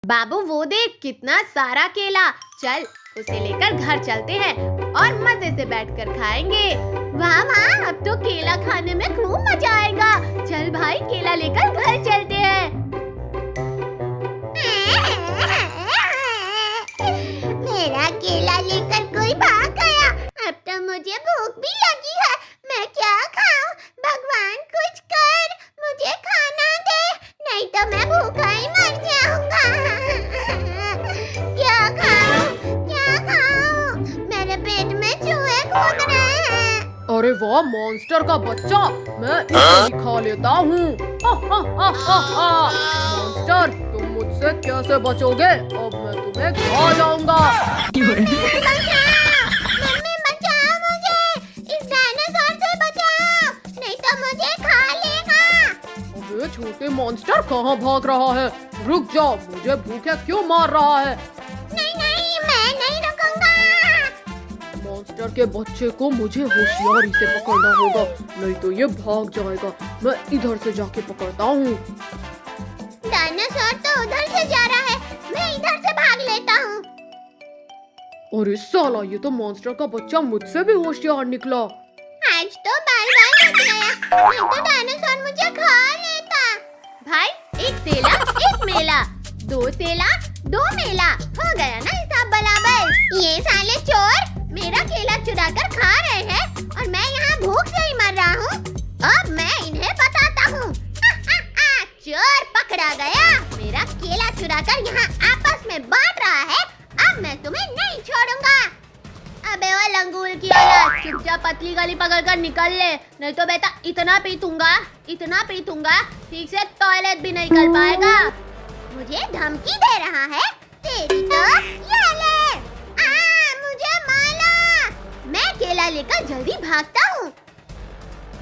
बाबू वो देख कितना सारा केला। चल उसे लेकर घर चलते हैं और मजे से बैठकर खाएंगे। वाह वाह, अब तो केला खाने में खूब मजा आएगा। चल भाई केला लेकर घर चलते हैं। मेरा केला लेकर कोई भाग गया। अब तो मुझे भूख भी लगी है। मैं क्या खाऊं? भगवान कुछ कर, मुझे खाना दे, नहीं तो मैं भूखा ही मर जाऊंगा। क्या खाऊं? क्या खाऊं? मेरे पेट में चूहे कूद रहे हैं। अरे वाह मॉन्स्टर का बच्चा, मैं इसे ही खा लेता हूँ। मॉन्स्टर तुम मुझसे कैसे बचोगे? अब मैं तुम्हें खा जाऊंगा। मम्मी बचाओ मुझे, इस डायनासोर से बचाओ, नहीं तो मुझे खा लेगा। अबे छोटे मॉन्स्टर कहाँ भाग रहा है? रुक जाओ, मुझे भूखे क्यों मार रहा है? नहीं नहीं, मैं नहीं रुकूंगा। मॉन्स्टर के बच्चे को मुझे होशियारी से पकड़ना होगा, नहीं तो ये भाग जाएगा। मैं इधर से जाके पकड़ता हूँ। डायनासोर तो उधर से जा रहा है, मैं इधर से भाग लेता हूँ। और इस साला ये तो मॉन्स्टर का बच्चा मुझसे भी होशियार निकला। आज तो बाय बाय बच गया, नहीं तो डायनासोर मुझे खा लेता। भाई एक तेला एक मेला, दो तेला दो मेला, हो गया ना हिसाब बराबर। ये साले चोर मेरा केला चुरा कर खा रहे हैं और मैं यहाँ भूख से ही मर रहा हूँ। अब मैं इन्हें बताता हूँ। चोर पकड़ा गया, मेरा केला चुरा कर यहाँ आपस में बांट रहा है। अब मैं तुम्हें नहीं छोड़ूंगा। अबे वो लंगूर की औलाद, चुपचाप पतली गली पकड़कर निकल ले, नहीं तो बेटा इतना पीटूंगा ठीक से टॉयलेट भी नहीं कर पाएगा। मुझे धमकी दे रहा है? तेरी तो ये ले। मुझे मारा। मैं केला लेकर जल्दी भागता हूँ।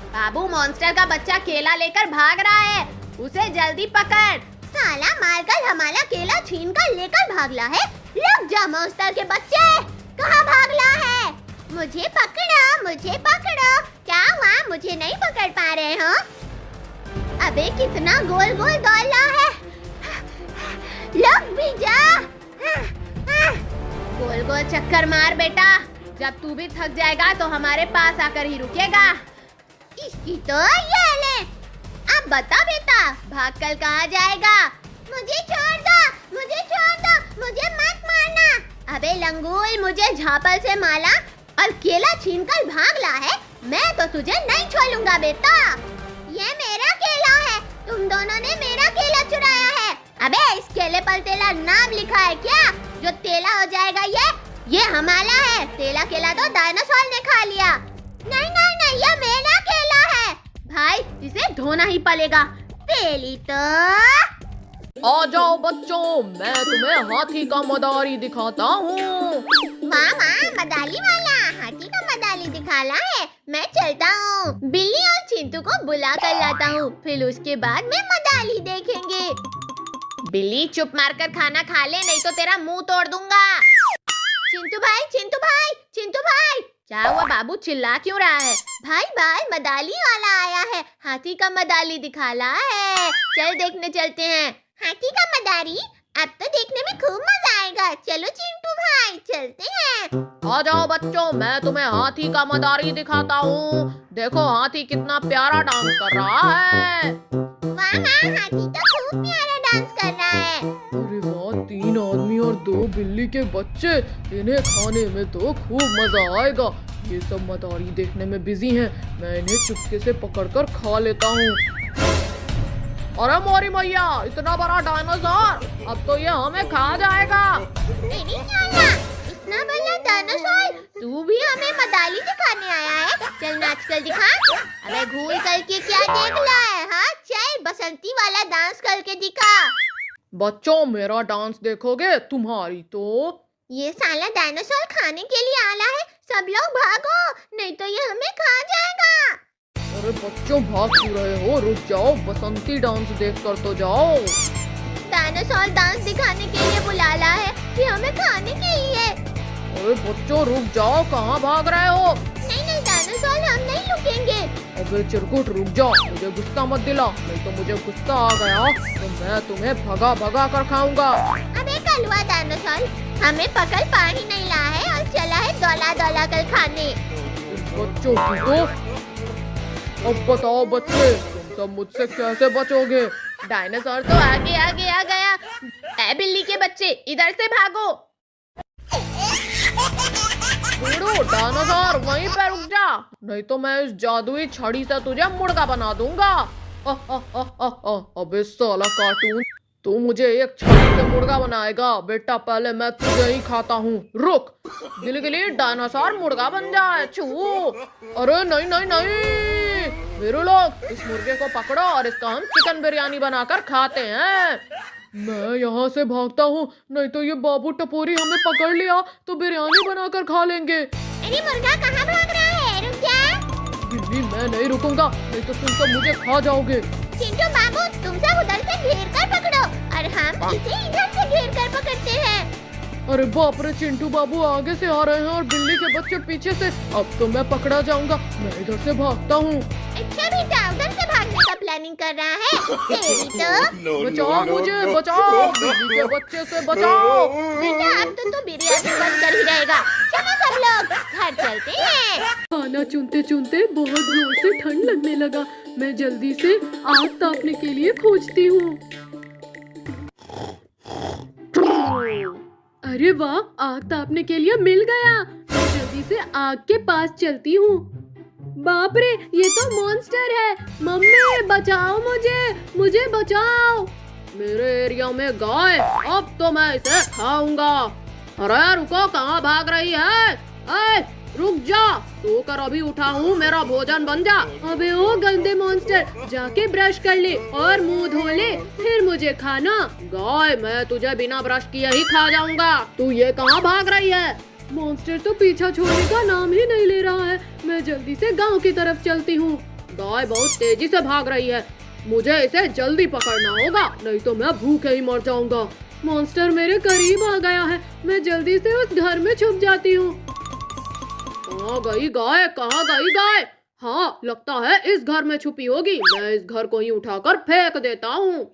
बाबू मॉन्स्टर का बच्चा केला लेकर भाग रहा है, उसे जल्दी पकड़। साला मारकर हमारा केला छीन कर लेकर भागला है। रुक जा मॉन्स्टर के बच्चे, कहाँ भागला है? मुझे पकड़ो। क्या हुआ, मुझे नहीं पकड़ पा रहे हो? अबे कितना गोल गोल दौड़ला है। लग भी जा। गोल गोल चक्कर मार बेटा, जब तू भी थक जाएगा तो हमारे पास आकर ही रुकेगा। इसकी तो ये ले। अब बता बेटा, भाग कर कहाँ जाएगा? मुझे छोड़ दो, मुझे मत मारना। अबे लंगूल, मुझे झापल से माला और केला छीनकर भागला है, मैं तो तुझे नहीं छोड़ूंगा बेटा। ये मेरा केला है, तुम दोनों ने मेरा केला चुराया है। अबे इस केले पर तेला नाम लिखा है क्या? जो तेला हो जाएगा ये हमारा है। तेला केला तो डायनासोर ने खा लिया। नहीं, ये मेरा केला है। भाई इसे धोना ही पड़ेगा। तेली तो आ जाओ बच्चों, मैं तुम्हें हाथी का मदारी दिखाता हूँ। मामा मदाली वाला हाथी का मदाली दिखाला है। मैं चलता हूँ, बिल्ली और चिंटू को बुला कर लाता हूँ, फिर उसके बाद में मदाली देखेंगे। बिल्ली चुप मारकर खाना खा ले, नहीं तो तेरा मुंह तोड़ दूंगा। चिंटू भाई, क्या हुआ बाबू, चिल्ला क्यों रहा है? भाई मदाली वाला आया है, हाथी का मदाली दिखाला है, चल देखने चलते हैं। हाथी का मदारी? अब तो देखने में खूब मजा आएगा। चलो चिंटू भाई चलते हैं। आ जाओ बच्चों, मैं तुम्हें हाथी का मदारी दिखाता हूँ। देखो हाथी कितना प्यारा डांस कर रहा है। वाह, हाथी तो खूब प्यारा डांस कर रहा है। अरे वाह, 3 आदमी और 2 बिल्ली के बच्चे, इन्हें खाने में तो खूब मजा आएगा। ये सब मदारी देखने में बिजी हैं, मैं इन्हें चुपके से पकड़कर खा लेता हूँ। अरे मोरी मैया, इतना बड़ा डायनासोर, अब तो ये हमें खा जाएगा। मेरी साला, इतना बड़ा डायनासोर, तू भी हमें मदाली दिखाने आया है? चल नाच कर दिखा। अबे घूर करके क्या देख रहा है? हाँ चल बसंती वाला डांस करके दिखा। बच्चों मेरा डांस देखोगे? तुम्हारी तो ये साला डायनासोर खाने के लिए आला है। सब लोग भागो, नहीं तो ये हमें खा जाएगा। अरे बच्चों भाग क्यों रहे हो? रुक जाओ, बसंती डांस देख कर तो जाओ। डायनासोर डांस दिखाने के लिए बुलाला है कि हमें खाने के लिए। अरे बच्चों रुक जाओ, कहाँ भाग रहे हो? नहीं डायनासोर, हम नहीं रुकेंगे। अबे चिरकुट रुक जा, मुझे गुस्सा मत दिला, नहीं तो मुझे गुस्सा आ गया तो मैं तुम्हें भगा भगा कर खाऊंगा। अबे कलवा डायनासोर, हमें पकड़ पानी नहीं ला है और चला है दौला दौला कर खाने। बच्चों की तो अब बताओ बच्चे, तुम सब मुझसे कैसे बचोगे? डायनासोर तो आगे आगे आ गया। ऐ बिल्ली के बच्चे, इधर से भागो। बूढ़ो डायनासोर वहीं पे रुक जा, नहीं तो मैं इस जादुई छड़ी से तुझे मुर्गा बना दूंगा। अबे साला कार्टून, तू मुझे एक छड़ी से मुर्गा बनाएगा? बेटा पहले मैं तुझे ही खाता हूँ। रुक, गिली डायनासोर मुर्गा बन जाए। छू, अरे नहीं नहीं नहीं, मेरे लोग इस मुर्गे को पकड़ो और इसका हम चिकन बिरयानी बनाकर खाते हैं। मैं यहाँ से भागता हूँ, नहीं तो ये बाबू टपोरी हमें पकड़ लिया तो बिरयानी बनाकर खा लेंगे। अरे मुर्गा कहाँ भाग रहा है? रुक जा। बिल्ली मैं नहीं रुकूंगा, नहीं तो तुम सब मुझे खा जाओगे। चिंटू बाबू, तुम सब उधर से घेर कर पकड़ो और हम इसे इधर से घेर कर पकड़ते हैं। अरे बाप रे, चिंटू बाबू आगे से आ रहे हैं और बिल्ली के बच्चे पीछे से। अब तो मैं पकड़ा जाऊंगा, मैं इधर से भागता हूँ। अच्छा बेटा, उधर से भागने का प्लानिंग कर रहा है? तेरी तो। बचाओ मुझे, बचाओ, बिल्ली के बच्चे से बचाओ। बेटा अब तो बिरयानी बनकर ही रहेगा। चलो सब लोग घर चलते हैं। खाना चुनते चुनते बहुत जोर से ठंड लगने लगा। मैं जल्दी से आग तापने के लिए खोजती हूँ। अरे वाह, आग तापने के लिए मिल गया। मैं जल्दी से आग के पास चलती हूँ। बाप रे, ये तो मॉन्स्टर है। मम्मी बचाओ मुझे बचाओ। मेरे एरिया में गाय, अब तो मैं इसे खाऊंगा। अरे रुको, कहाँ भाग रही है? रुक जा, सोकर अभी उठा हूँ, मेरा भोजन बन जा। अबे ओ गंदे मॉन्स्टर, जाके ब्रश कर ले और मुंह धो ले, फिर मुझे खाना। गाय, मैं तुझे बिना ब्रश किए ही खा जाऊंगा। तू ये कहाँ भाग रही है? मॉन्स्टर तो पीछा छोड़ने का नाम ही नहीं ले रहा है। मैं जल्दी से गांव की तरफ चलती हूँ। गाय बहुत तेजी से भाग रही है, मुझे इसे जल्दी पकड़ना होगा, नहीं तो मैं भूखे ही मर जाऊंगा। मॉन्स्टर मेरे करीब आ गया है। मैं जल्दी से उस घर में छुप जाती हूँ। कहाँ गई गाय, कहाँ गई गाय? हाँ, लगता है इस घर में छुपी होगी। मैं इस घर को ही उठाकर फेंक देता हूँ।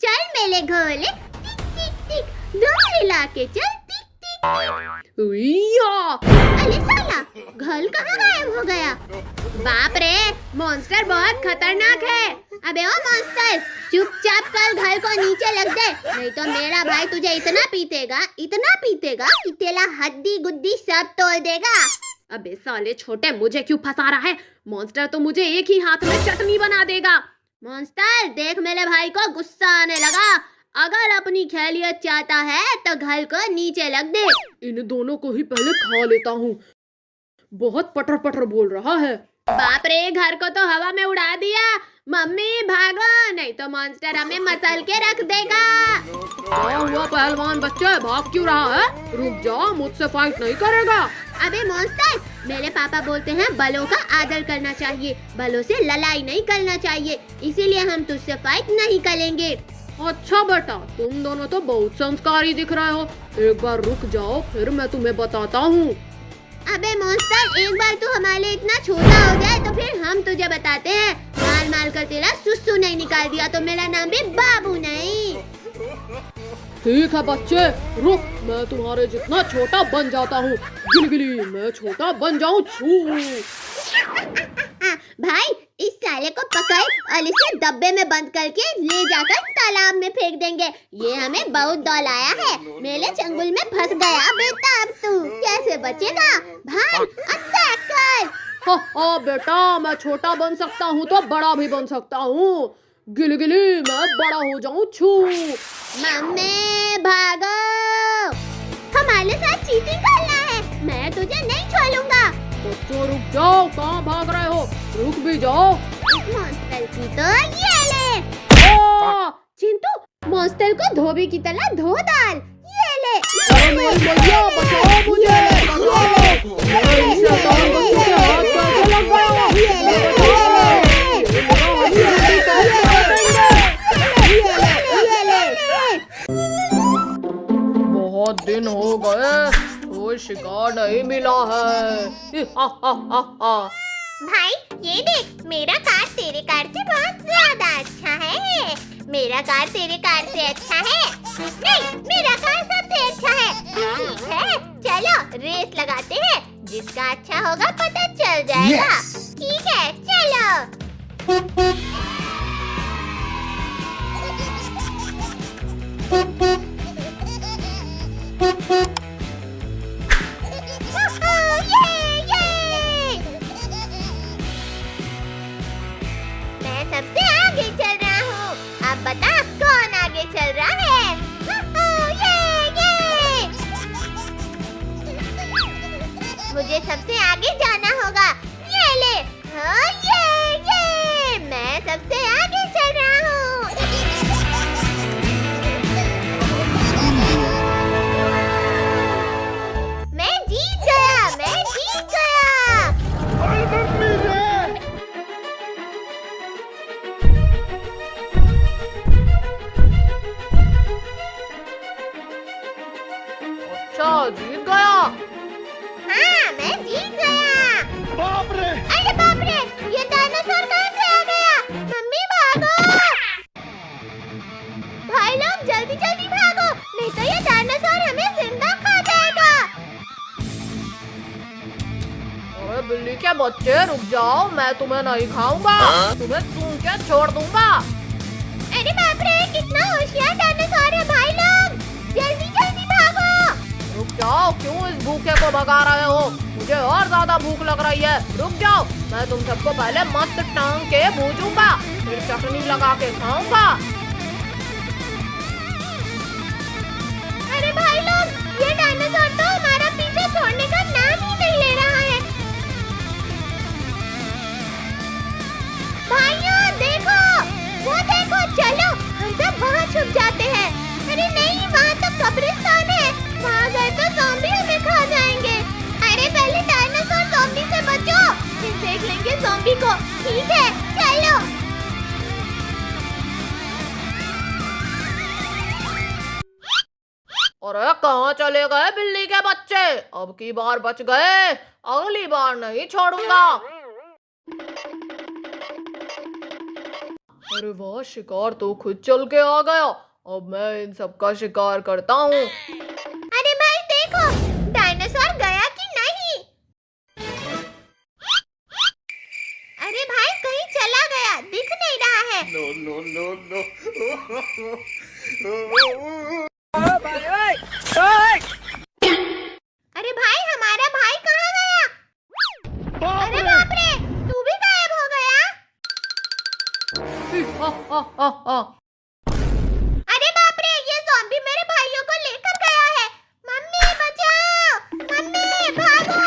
चल मेले घोले, टिक टिक टिक, दूसरे लाके चल, टिक टिक। अरे साला, घर कहाँ गायब हो गया? बाप रे, मॉन्स्टर बहुत खतरनाक है। अबे ओ मॉन्स्टर, चुपचाप कल घर को नीचे लग दे, नहीं तो मेरा भाई तुझे इतना पीटेगा कि तेरा हड्डी गुड्डी सब तोड़ देगा। अबे साले छोटे, मुझे क्यों फंसा रहा है? मॉन्स्टर तो मुझे एक ही हाथ में चटनी बना देगा। मॉन्स्टर देख, मेरे भाई को गुस्सा आने लगा। अगर अपनी खैरियत चाहता है तो घर को नीचे लग दे। इन दोनों को ही पहले खा लेता हूँ। बहुत पटर पटर बोल रहा है। बाप रे, घर को तो हवा में उड़ा दिया। मम्मी भागो, नहीं तो मॉन्स्टर हमें मसल के रख देगा। क्या हुआ पहलवान बच्चे, भाग क्यों रहा है? रुक जा, मुझसे फाइट नहीं करेगा। अबे मॉन्स्टर, मेरे पापा बोलते हैं बलों का आदर करना चाहिए, बलों से लड़ाई नहीं करना चाहिए, इसीलिए हम तुझसे फाइट नहीं करेंगे। अच्छा बेटा, तुम दोनों तो बहुत संस्कारी दिख रहे हो। एक बार रुक जाओ, फिर मैं तुम्हें बताता हूँ। अबे मॉन्स्टर, एक बार तू हमारे लिए इतना छोटा हो जाए तो फिर हम तुझे बताते हैं। मार कर तेरा सुसु नहीं निकाल दिया तो मेरा नाम भी बाबू नहीं। ठीक है बच्चे, रुक, मैं तुम्हारे जितना छोटा बन जाता हूँ। गिलगिली, मैं छोटा बन जाऊँ। छू। भाई, इस साले को पकड़ और इसे डब्बे में बंद करके ले जाकर तालाब में फेंक देंगे। ये हमें बहुत दौलाया है, मेरे चंगुल में फंस गया बेटा। अब तू कैसे बचेगा? भाई अटैक कर। हाँ बेटा, मैं छोटा बन सकता हूँ तो बड़ा भी बन सकता हूँ। गिलगिली, मैं बड़ा हो जाऊँ। छू। मम्मी भागो, हमारे साथ चीटिंग करना है, मैं तुझे नहीं छोड़ूंगा। बच्चों रुक जाओ, कहाँ भाग रहे हो? रुक भी जाओ। इस मॉन्स्टर की तो ये ले। चिंटू, मॉन्स्टर को धोबी की तरह धो डाल। ये ले, भैया बचाओ मुझे, बहुत दिन हो गए, कोई शिकार नहीं मिला है। भाई ये देख, मेरा कार तेरे कार से बहुत ज्यादा अच्छा है। मेरा कार तेरे कार से अच्छा है। नहीं, मेरा कार सबसे अच्छा है। ठीक है, चलो रेस लगाते हैं। जिसका अच्छा होगा पता चल जाएगा। ठीक है, चलो। मैं सबसे आगे चल रहा हूँ। अब बता कौन आगे चल रहा है? ये। मुझे सबसे आगे जाना होगा। ये ले। हाँ, ये। मैं सबसे आगे चल रहा हूँ। मैं जीत गया। अच्छा, जीत गया। हाँ, मैं जीत गया। अरे बाप रे, ये डायनासोर कहाँ से आ गया? मम्मी भागो! भाई लोग जल्दी जल्दी भागो, नहीं तो ये डायनासोर हमें जिंदा खा जाएगा। अरे बिल्ली के बच्चे, रुक जाओ, मैं तुम्हें नहीं खाऊंगा। तुम्हें सूंघ के छोड़ दूंगा। अरे बाप रे, कितना होशियार डायनासोर है भाई लोग! जल्दी जल्दी भागो! रुक जाओ, क्यों इस भूखे को भगा रहे हो? मुझे और ज्यादा भूख लग रही है। रुक जाओ, मैं तुम सबको पहले मस्त टांग के भूजूंगा, फिर चटनी लगा के खाऊंगा। अरे भाई लोग, ये डायनासोर तो हमारा पीछा छोड़ने का नाम ही नहीं ले रहा है। भाइयों देखो, वो देखो, चलो हम सब वहाँ छुप जाते हैं। अरे नहीं, वहाँ तो कब्रिस्तान है। वहाँ गए तो ज़ॉम्बी हमें खा जाएंगे। अरे पहले डायनासोर ज़ॉम्बी से बचो, फिर देख लेंगे ज़ॉम्बी को। ठीक है, चलो। अरे कहाँ चले गए बिल्ली के बच्चे? अब की बार बच गए, अगली बार नहीं छोड़ूंगा। अरे वाह, शिकार तो खुद चल के आ गया। अब मैं इन सब का शिकार करता हूँ। अरे भाई देखो, डायनासोर गया कि नहीं? अरे भाई कहीं चला गया, दिख नहीं रहा है। अरे भाई, हमारा भाई कहाँ गया? अरे बाप रे, तू भी गायब हो गया? अरे बाप रे, ये ज़ॉम्बी मेरे भाइयों को लेकर गया है। मम्मी बचाओ! मम्मी भागो!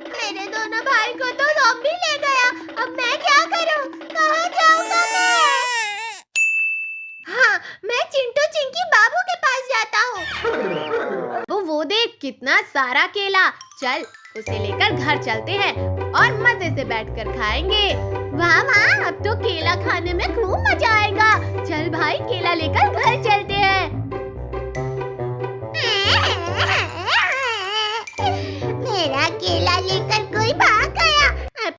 मेरे दोनों भाई को तो ज़ॉम्बी ले गया। अब मैं क्या करूं? कहाँ जाऊंगा मैं? हाँ, मैं चिंटू चिंकी बाबू के पास जाता हूँ। वो देख, कितना सारा केला। चल, उसे लेकर घर चलते हैं और मजे से बैठकर खाएंगे। वाह वाह, अब तो केला खाने में खूब मजा आएगा। चल भाई, केला लेकर घर चलते हैं। मेरा केला लेकर कोई भाग